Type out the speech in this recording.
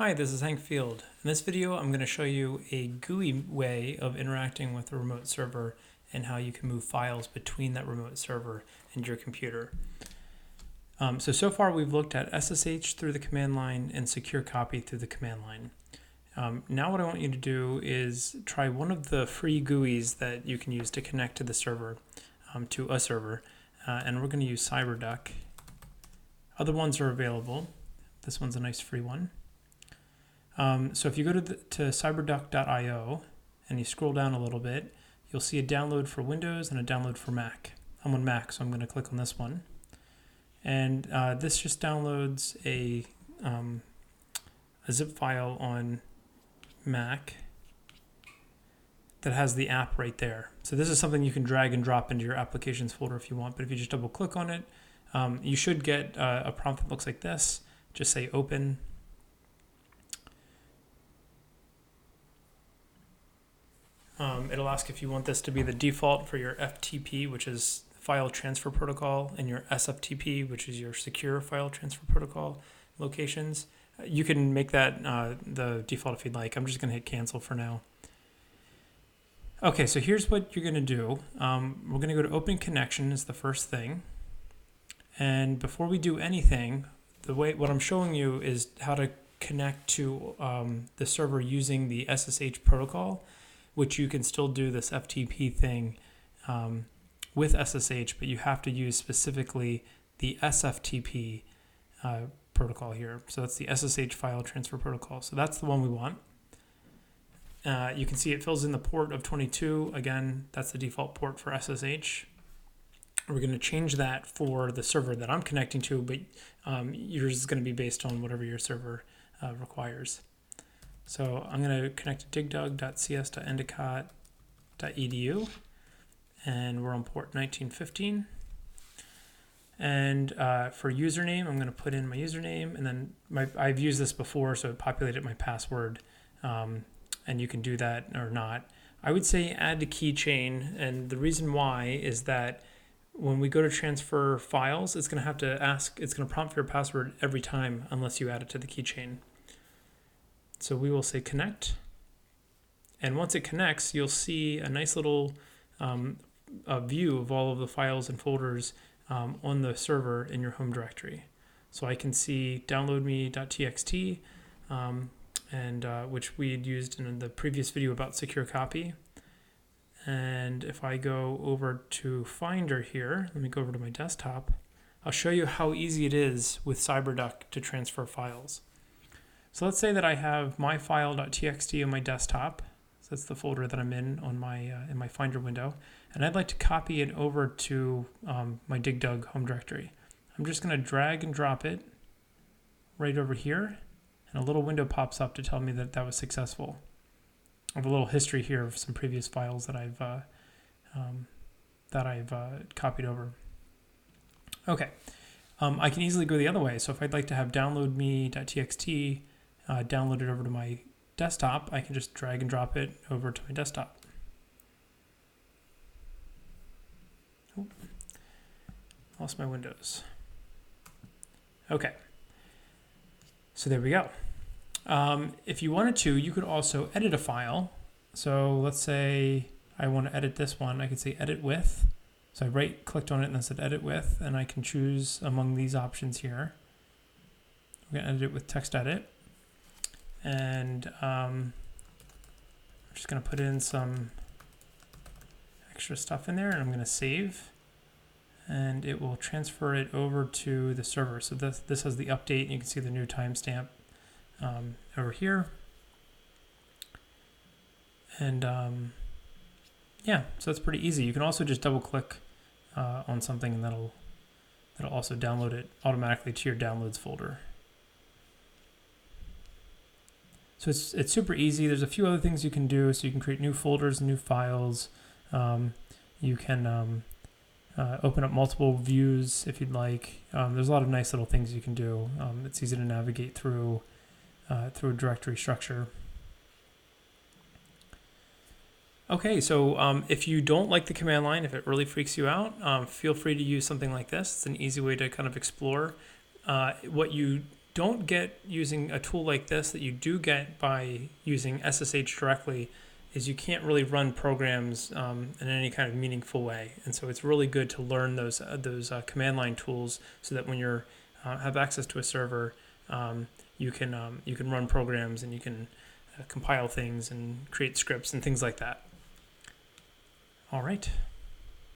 Hi, this is Hank Field. In this video, I'm going to show you a GUI way of interacting with a remote server and how you can move files between that remote server and your computer. So far we've looked at SSH through the command line and secure copy through the command line. Now what I want you to do is try one of the free GUIs that you can use to connect to the server, to a server, and we're going to use Cyberduck. Other ones are available. This one's a nice free one. So if you go to cyberduck.io and you scroll down a little bit, you'll see a download for Windows and a download for Mac. I'm on Mac, so I'm going to click on this one. And this just downloads a zip file on Mac that has the app right there. So this is something you can drag and drop into your applications folder if you want, but if you just double click on it, you should get a prompt that looks like this. Just say open. It'll ask if you want this to be the default for your FTP, which is file transfer protocol, and your SFTP, which is your secure file transfer protocol locations. You can make that the default if you'd like. I'm just going to hit cancel for now. Okay, so here's what you're going to do. We're going to go to open connection is the first thing. And before we do anything, what I'm showing you is how to connect to the server using the SSH protocol, which you can still do this FTP thing with SSH, but you have to use specifically the SFTP protocol here. So that's the SSH file transfer protocol. So that's the one we want. You can see it fills in the port of 22. Again, that's the default port for SSH. We're going to change that for the server that I'm connecting to, but yours is going to be based on whatever your server requires. So I'm going to connect to digdug.cs.endicott.edu, and we're on port 1915. And for username, I'm going to put in my username, and then I've used this before, so it populated my password, and you can do that or not. I would say add to keychain, and the reason why is that when we go to transfer files, it's going to prompt for your password every time unless you add it to the keychain. So we will say connect, and once it connects, you'll see a nice little view of all of the files and folders on the server in your home directory. So I can see downloadme.txt, which we had used in the previous video about secure copy. And if I go over to Finder here, let me go over to my desktop, I'll show you how easy it is with Cyberduck to transfer files. So let's say that I have myfile.txt on my desktop. So that's the folder that I'm in on in my Finder window, and I'd like to copy it over to my DigDug home directory. I'm just going to drag and drop it right over here, and a little window pops up to tell me that that was successful. I have a little history here of some previous files that I've copied over. Okay, I can easily go the other way. So if I'd like to have downloadme.txt downloaded over to my desktop, I can just drag and drop it over to my desktop. Oh, lost my windows. Okay, so there we go. If you wanted to, you could also edit a file. So let's say I want to edit this one. I could say edit with. So I right-clicked on it and then said edit with, and I can choose among these options here. We're going to edit it with text edit. And I'm just going to put in some extra stuff in there, and I'm going to save, and it will transfer it over to the server. So this has the update, and you can see the new timestamp over here. And yeah, so that's pretty easy. You can also just double click on something, and that'll also download it automatically to your downloads folder. So it's super easy. There's a few other things you can do. So you can create new folders, new files. You can open up multiple views if you'd like. There's a lot of nice little things you can do. It's easy to navigate through a directory structure. Okay, so if you don't like the command line, if it really freaks you out, feel free to use something like this. It's an easy way to kind of explore what you don't get using a tool like this that you do get by using SSH directly is you can't really run programs in any kind of meaningful way. And so it's really good to learn those command line tools so that when you're have access to a server, you can run programs and you can compile things and create scripts and things like that. All right.